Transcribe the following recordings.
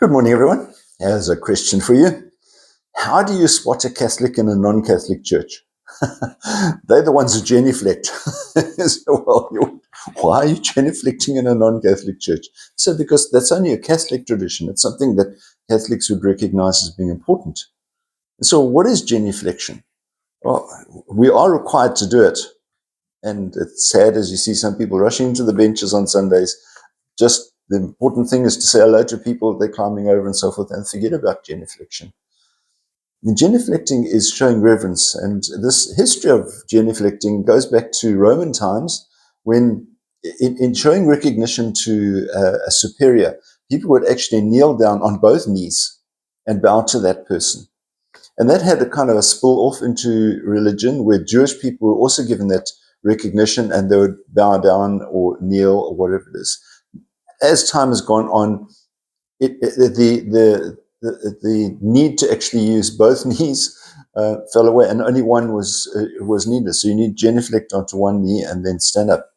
Good morning, everyone. Here's a question for you. How do you spot a Catholic in a non-Catholic church? They're the ones who genuflect. Why are you genuflecting in a non-Catholic church? So because that's only a Catholic tradition. It's something that Catholics would recognize as being important. So what is genuflection? Well, we are required to do it. And it's sad as you see some people rushing into the benches on Sundays. Just the important thing is to say hello to people they're climbing over and so forth and forget about genuflection. And genuflecting is showing reverence, and this history of genuflecting goes back to Roman times when, in showing recognition to a superior, people would actually kneel down on both knees and bow to that person. And that had a kind of a spill off into religion where Jewish people were also given that recognition and they would bow down or kneel or whatever it is. As time has gone on, the need to actually use both knees fell away, and only one was needed. So you need genuflect onto one knee and then stand up.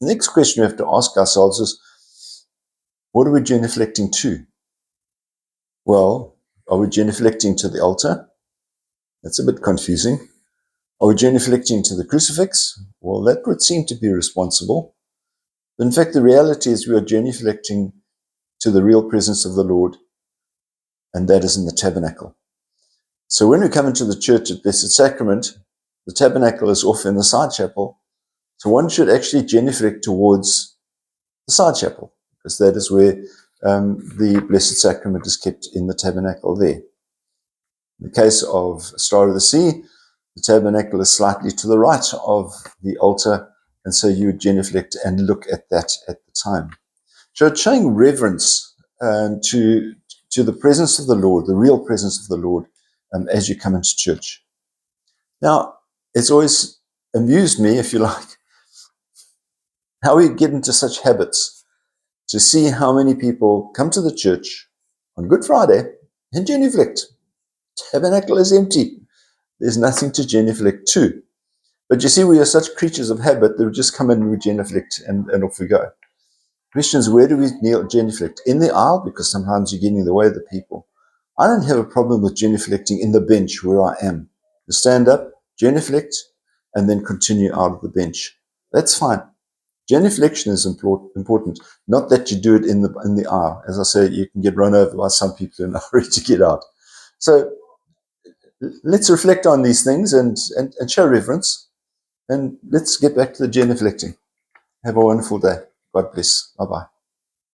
The next question we have to ask ourselves is, what are we genuflecting to? Well, are we genuflecting to the altar? That's a bit confusing. Are we genuflecting to the crucifix? Well, that would seem to be responsible. But in fact, the reality is we are genuflecting to the real presence of the Lord, and that is in the tabernacle. So when we come into the church at Blessed Sacrament, the tabernacle is off in the side chapel. So one should actually genuflect towards the side chapel, because that is where the Blessed Sacrament is kept, in the tabernacle there. In the case of Star of the Sea, the tabernacle is slightly to the right of the altar, and so you would genuflect and look at that at the time. So it's showing reverence to the presence of the Lord, the real presence of the Lord, as you come into church. Now, it's always amused me, if you like, how we get into such habits to see how many people come to the church on Good Friday and genuflect. Tabernacle is empty. There's nothing to genuflect to. But you see, we are such creatures of habit that we just come in and we genuflect and off we go. Question is, where do we genuflect? In the aisle, because sometimes you're getting in the way of the people. I don't have a problem with genuflecting in the bench where I am. You stand up, genuflect, and then continue out of the bench. That's fine. Genuflection is important, not that you do it in the aisle. As I say, you can get run over by some people in a hurry to get out. So let's reflect on these things and show reverence, and let's get back to the genuflecting. Have a wonderful day. God bless. Bye-bye.